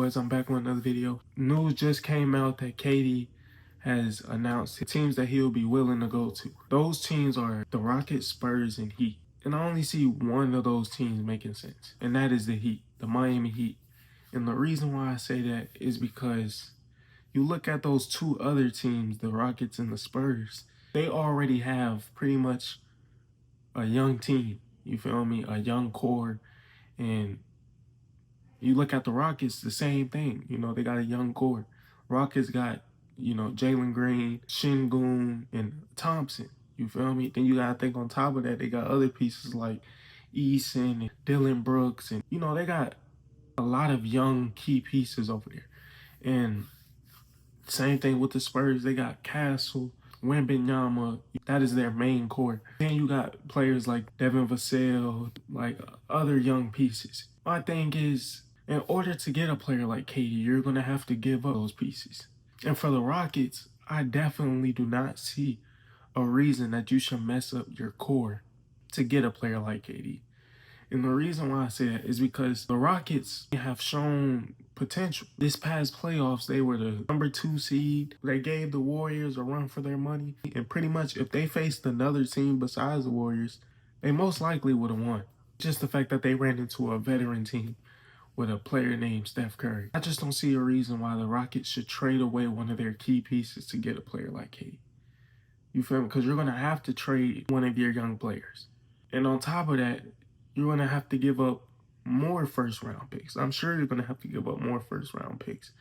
boys? I'm back with another video. News just came out that KD has announced teams that he'll be willing to go to. Those teams are the Rockets, Spurs, and Heat. And I only see one of those teams making sense, and that is the Heat, the Miami Heat. And the reason why I say that is because you look at those two other teams, the Rockets and the Spurs, they already have pretty much a young team. You feel me? A young core. And you look at the Rockets, the same thing. You know, they got a young core. Rockets got, Jalen Green, Shingun, and Thompson. You feel me? Then you gotta think on top of that, they got other pieces like Eason and Dylan Brooks. And, they got a lot of young key pieces over there. And same thing with the Spurs. They got Castle, Wembanyama. That is their main core. Then you got players like Devin Vassell, like other young pieces. My thing is, in order to get a player like KD, you're going to have to give up those pieces. And for the Rockets, I definitely do not see a reason that you should mess up your core to get a player like KD. And the reason why I say that is because the Rockets have shown potential. This past playoffs, they were the #2 seed. They gave the Warriors a run for their money. And pretty much if they faced another team besides the Warriors, they most likely would have won. Just the fact that they ran into a veteran team with a player named Steph Curry. I just don't see a reason why the Rockets should trade away one of their key pieces to get a player like KD. You feel me? Because you're going to have to trade one of your young players. And on top of that, you're going to have to give up more first-round picks. I'm sure you're going to have to give up more first-round picks.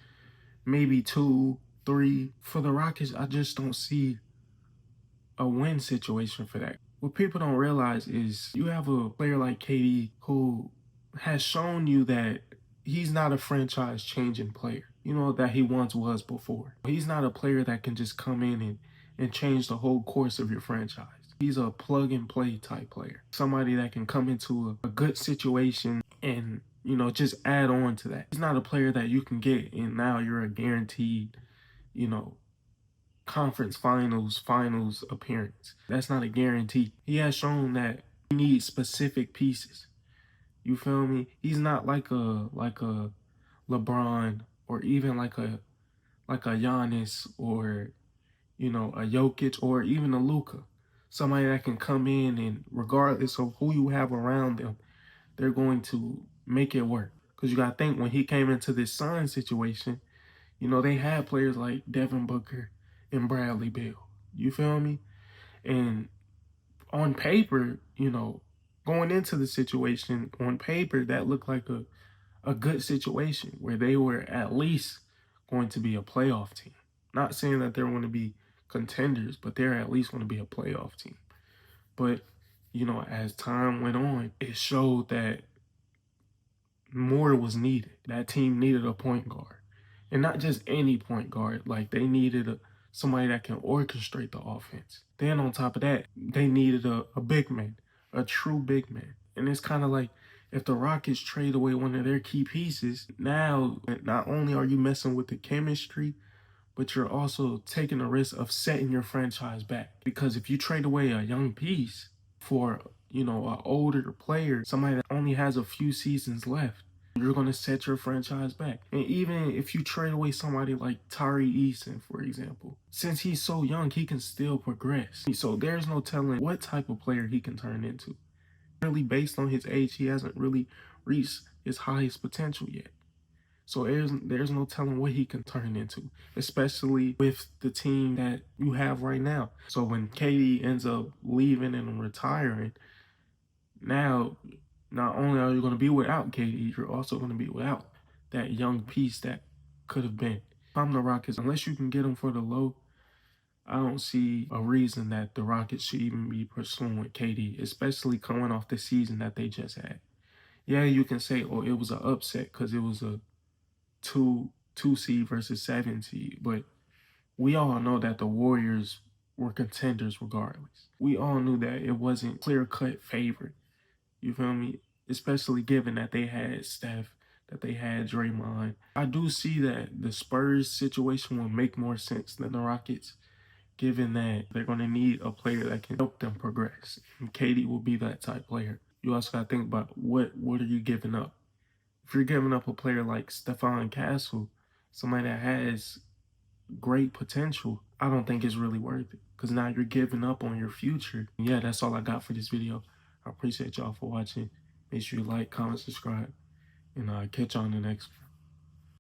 Maybe 2, 3. For the Rockets, I just don't see a win situation for that. What people don't realize is you have a player like KD who has shown you that he's not a franchise-changing player, that he once was before. He's not a player that can just come in and change the whole course of your franchise. He's a plug-and-play type player. Somebody that can come into a good situation and, just add on to that. He's not a player that you can get and now you're a guaranteed, conference finals appearance. That's not a guarantee. He has shown that he needs specific pieces. You feel me? He's not like a LeBron or even like a Giannis or a Jokic or even a Luka. Somebody that can come in and regardless of who you have around them, they're going to make it work. Because you got to think when he came into this Sun situation, they had players like Devin Booker and Bradley Beal. You feel me? And on paper, going into the situation, on paper, that looked like a good situation where they were at least going to be a playoff team. Not saying that they're going to be contenders, but they're at least going to be a playoff team. But, as time went on, it showed that more was needed. That team needed a point guard. And not just any point guard. Like, they needed somebody that can orchestrate the offense. Then on top of that, they needed a big man, a true big man. And it's kind of like, if the Rockets trade away one of their key pieces, now not only are you messing with the chemistry, but you're also taking the risk of setting your franchise back. Because if you trade away a young piece for, an older player, somebody that only has a few seasons left, you're going to set your franchise back. And even if you trade away somebody like Tari Eason, for example, since he's so young, he can still progress. So there's no telling what type of player he can turn into. Really, based on his age, he hasn't really reached his highest potential yet. So there's no telling what he can turn into, especially with the team that you have right now. So when KD ends up leaving and retiring, now not only are you going to be without KD, you're also going to be without that young piece that could have been. If I'm the Rockets, unless you can get him for the low, I don't see a reason that the Rockets should even be pursuing with KD, especially coming off the season that they just had. Yeah, you can say, oh, it was an upset because it was a two seed versus 7 seed, but we all know that the Warriors were contenders regardless. We all knew that it wasn't clear-cut favorite. You feel me? Especially given that they had Steph, that they had Draymond. I do see that the Spurs situation will make more sense than the Rockets, given that they're going to need a player that can help them progress. And KD will be that type player. You also got to think about what are you giving up? If you're giving up a player like Stephon Castle, somebody that has great potential, I don't think it's really worth it, because now you're giving up on your future. Yeah, that's all I got for this video. I appreciate y'all for watching. Make sure you like, comment, subscribe, and catch you on the next one.